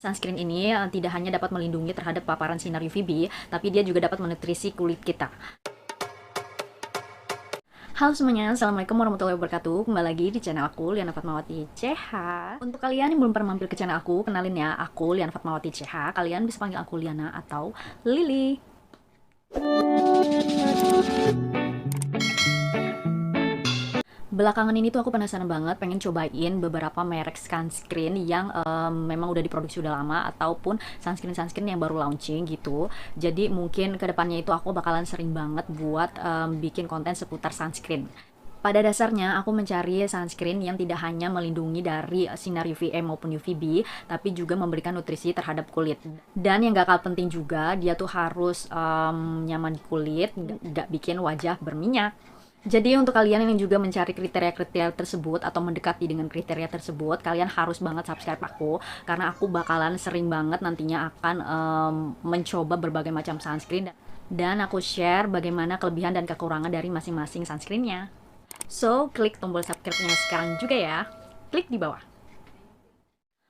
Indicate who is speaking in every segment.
Speaker 1: Sunscreen ini tidak hanya dapat melindungi terhadap paparan sinar UVB, tapi dia juga dapat menutrisi kulit kita. Halo semuanya, Assalamualaikum warahmatullahi wabarakatuh. Kembali lagi di channel aku, Liana Fatmawati CH. Untuk kalian yang belum pernah mampir ke channel aku, kenalin ya, aku Liana Fatmawati CH. Kalian bisa panggil aku Liana atau Lily. Belakangan ini tuh aku penasaran banget pengen cobain beberapa merek sunscreen yang memang udah diproduksi udah lama ataupun sunscreen yang baru launching gitu. Jadi mungkin kedepannya itu aku bakalan sering banget buat bikin konten seputar sunscreen. Pada dasarnya aku mencari sunscreen yang tidak hanya melindungi dari sinar UVA maupun UVB, tapi juga memberikan nutrisi terhadap kulit. Dan yang gak kalah penting juga, dia tuh harus nyaman di kulit, gak bikin wajah berminyak. Jadi untuk kalian yang juga mencari kriteria-kriteria tersebut atau mendekati dengan kriteria tersebut, kalian harus banget subscribe aku karena aku bakalan sering banget nantinya akan mencoba berbagai macam sunscreen dan aku share bagaimana kelebihan dan kekurangan dari masing-masing sunscreennya. So, klik tombol subscribe-nya sekarang juga ya. Klik di bawah.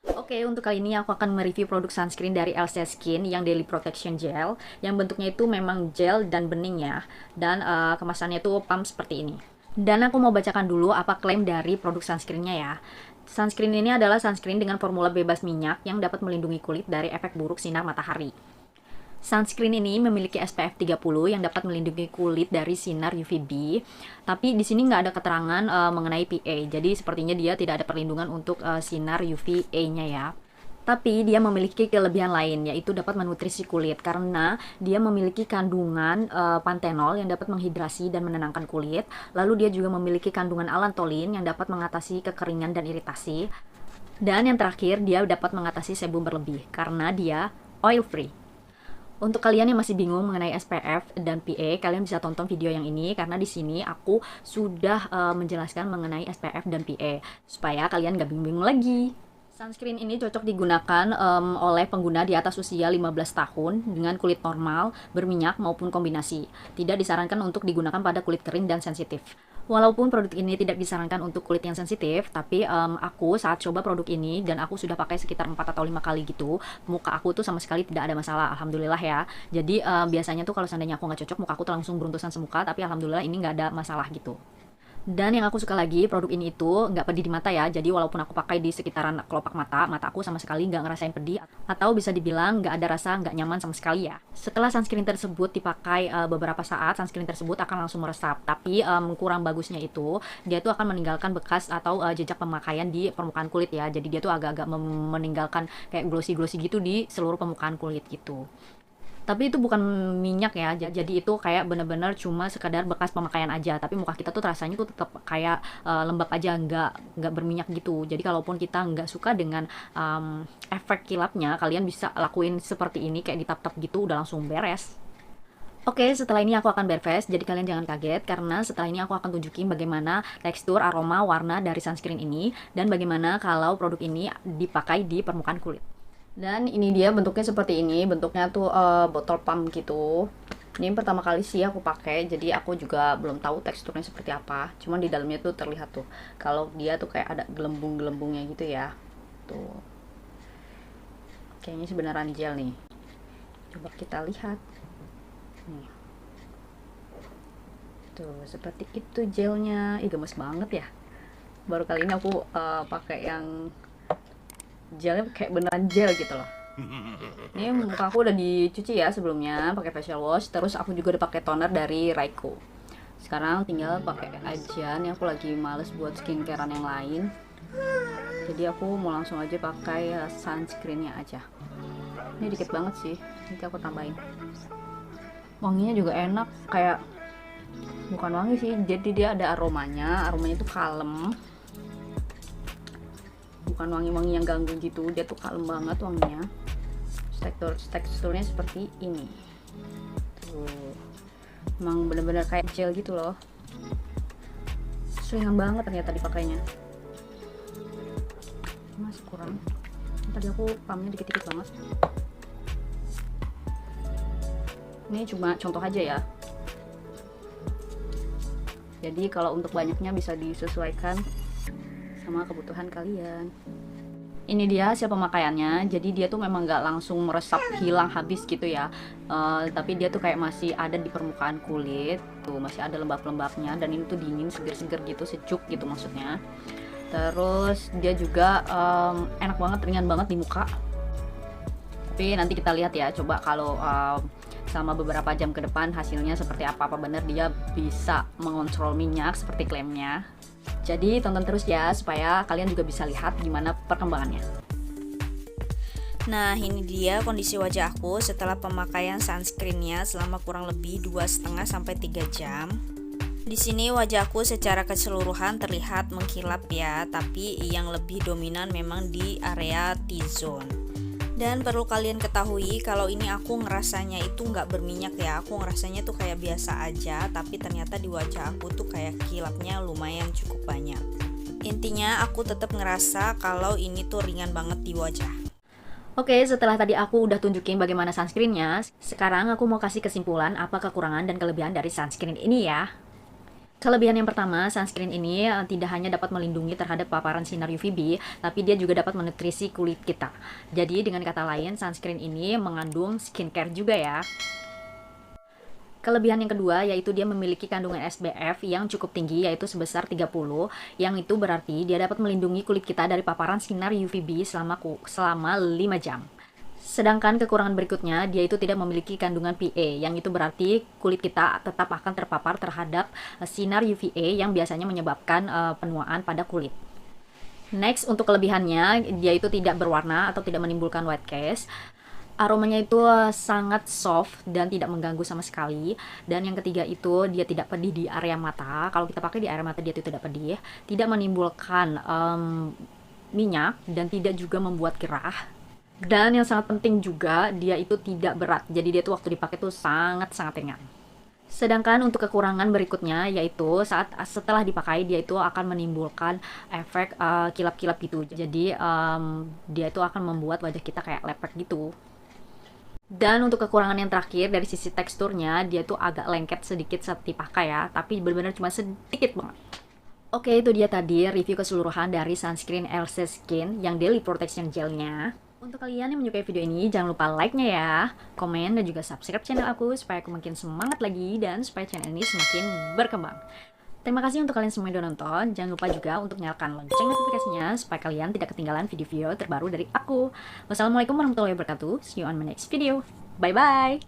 Speaker 1: Oke, untuk kali ini aku akan mereview produk sunscreen dari LC Skin yang Daily Protection Gel, yang bentuknya itu memang gel dan bening ya, dan kemasannya itu pump seperti ini. Dan aku mau bacakan dulu apa klaim dari produk sunscreennya ya. Sunscreen ini adalah sunscreen dengan formula bebas minyak yang dapat melindungi kulit dari efek buruk sinar matahari. Sunscreen ini memiliki SPF 30 yang dapat melindungi kulit dari sinar UVB. Tapi di sini nggak ada keterangan mengenai PA. Jadi sepertinya dia tidak ada perlindungan untuk sinar UVA-nya ya. Tapi dia memiliki kelebihan lain, yaitu dapat menutrisi kulit karena dia memiliki kandungan pantenol yang dapat menghidrasi dan menenangkan kulit. Lalu dia juga memiliki kandungan allantoin yang dapat mengatasi kekeringan dan iritasi. Dan yang terakhir, dia dapat mengatasi sebum berlebih karena dia oil free. Untuk kalian yang masih bingung mengenai SPF dan PA, kalian bisa tonton video yang ini karena di sini aku sudah menjelaskan mengenai SPF dan PA supaya kalian gak bingung-bingung lagi. Sunscreen ini cocok digunakan oleh pengguna di atas usia 15 tahun dengan kulit normal, berminyak maupun kombinasi. Tidak disarankan untuk digunakan pada kulit kering dan sensitif. Walaupun produk ini tidak disarankan untuk kulit yang sensitif, tapi aku saat coba produk ini dan aku sudah pakai sekitar 4 atau 5 kali gitu, muka aku tuh sama sekali tidak ada masalah, alhamdulillah ya. Jadi biasanya tuh kalau seandainya aku nggak cocok, muka aku tuh langsung beruntusan semuka, tapi alhamdulillah ini nggak ada masalah gitu. Dan yang aku suka lagi, produk ini itu nggak pedih di mata ya. Jadi walaupun aku pakai di sekitaran kelopak mata, mata aku sama sekali nggak ngerasain pedih. Atau bisa dibilang nggak ada rasa nggak nyaman sama sekali ya. Setelah sunscreen tersebut dipakai beberapa saat, sunscreen tersebut akan langsung meresap. Tapi kurang bagusnya itu, dia tuh akan meninggalkan bekas atau jejak pemakaian di permukaan kulit ya. Jadi dia tuh agak-agak meninggalkan kayak glossy-glossy gitu di seluruh permukaan kulit gitu. Tapi itu bukan minyak ya, jadi itu kayak bener-bener cuma sekadar bekas pemakaian aja. Tapi muka kita tuh rasanya tuh tetap kayak lembab aja, nggak berminyak gitu. Jadi kalaupun kita nggak suka dengan efek kilapnya, kalian bisa lakuin seperti ini, kayak ditap-tap gitu udah langsung beres. Oke, setelah ini aku akan berfast, jadi kalian jangan kaget karena setelah ini aku akan tunjukin bagaimana tekstur, aroma, warna dari sunscreen ini dan bagaimana kalau produk ini dipakai di permukaan kulit. Dan ini dia bentuknya seperti ini, bentuknya tuh botol pump gitu. Ini pertama kali sih aku pakai, jadi aku juga belum tahu teksturnya seperti apa. Cuman di dalamnya tuh terlihat tuh, kalau dia tuh kayak ada gelembung-gelembungnya gitu ya. Tuh, kayaknya sebenarnya gel nih. Coba kita lihat. Nih. Tuh, seperti itu gelnya. Ih, gemes banget ya. Baru kali ini aku pakai yang gelnya kayak beneran gel gitu loh. Ini muka aku udah dicuci ya sebelumnya pakai facial wash, terus aku juga udah pakai toner dari Raiko. Sekarang tinggal pakai aja. Nih aku lagi males buat skincarean yang lain, jadi aku mau langsung aja pakai sunscreennya aja. Ini dikit banget sih, nanti aku tambahin. Wanginya juga enak, kayak bukan wangi sih, jadi dia ada aromanya tuh kalem, bukan wangi-wangi yang ganggu gitu, dia tuh kalem banget wanginya. Teksturnya seperti ini tuh, emang bener-bener kayak gel gitu loh, ringan banget ternyata dipakainya. Masih kurang, tadi aku pumpnya dikit-dikit banget. Ini cuma contoh aja ya, jadi kalau untuk banyaknya bisa disesuaikan sama kebutuhan kalian. Ini dia hasil pemakaiannya. Jadi dia tuh memang nggak langsung meresap hilang habis gitu ya. Tapi dia tuh kayak masih ada di permukaan kulit. Tuh masih ada lembab-lembabnya. Dan ini tuh dingin, seger-seger gitu, sejuk gitu maksudnya. Terus dia juga enak banget, ringan banget di muka. Tapi nanti kita lihat ya, coba kalau selama beberapa jam ke depan hasilnya seperti apa bener dia bisa mengontrol minyak seperti klaimnya. Jadi tonton terus ya supaya kalian juga bisa lihat gimana perkembangannya.
Speaker 2: Nah, ini dia kondisi wajah aku setelah pemakaian sunscreennya selama kurang lebih 2,5 sampai 3 jam. Di sini wajahku secara keseluruhan terlihat mengkilap ya, tapi yang lebih dominan memang di area T-zone. Dan perlu kalian ketahui kalau ini aku ngerasanya itu nggak berminyak ya, aku ngerasanya tuh kayak biasa aja, tapi ternyata di wajah aku tuh kayak kilapnya lumayan cukup banyak. Intinya aku tetap ngerasa kalau ini tuh ringan banget di wajah.
Speaker 1: Oke, setelah tadi aku udah tunjukin bagaimana sunscreennya, sekarang aku mau kasih kesimpulan apa kekurangan dan kelebihan dari sunscreen ini ya. Kelebihan yang pertama, sunscreen ini tidak hanya dapat melindungi terhadap paparan sinar UVB, tapi dia juga dapat menutrisi kulit kita. Jadi dengan kata lain, sunscreen ini mengandung skincare juga ya. Kelebihan yang kedua yaitu dia memiliki kandungan SPF yang cukup tinggi yaitu sebesar 30, yang itu berarti dia dapat melindungi kulit kita dari paparan sinar UVB selama 5 jam. Sedangkan kekurangan berikutnya, dia itu tidak memiliki kandungan PA, yang itu berarti kulit kita tetap akan terpapar terhadap sinar UVA yang biasanya menyebabkan penuaan pada kulit. Next, untuk kelebihannya, dia itu tidak berwarna atau tidak menimbulkan white cast. Aromanya itu sangat soft dan tidak mengganggu sama sekali. Dan yang ketiga itu dia tidak pedih di area mata. Kalau kita pakai di area mata dia itu tidak pedih, tidak menimbulkan minyak dan tidak juga membuat gerah. Dan yang sangat penting juga, dia itu tidak berat. Jadi dia tuh waktu dipakai tuh sangat-sangat ringan. Sedangkan untuk kekurangan berikutnya, yaitu setelah dipakai, dia itu akan menimbulkan efek kilap-kilap gitu. Jadi dia itu akan membuat wajah kita kayak lepek gitu. Dan untuk kekurangan yang terakhir, dari sisi teksturnya, dia tuh agak lengket sedikit saat dipakai ya. Tapi benar-benar cuma sedikit banget. Oke, itu dia tadi review keseluruhan dari sunscreen LC Skin yang Daily Protection Gelnya. Untuk kalian yang menyukai video ini, jangan lupa like-nya ya, komen, dan juga subscribe channel aku supaya aku makin semangat lagi dan supaya channel ini semakin berkembang. Terima kasih untuk kalian semua yang udah nonton. Jangan lupa juga untuk nyalakan lonceng notifikasinya supaya kalian tidak ketinggalan video-video terbaru dari aku. Wassalamualaikum warahmatullahi wabarakatuh. See you on my next video. Bye-bye.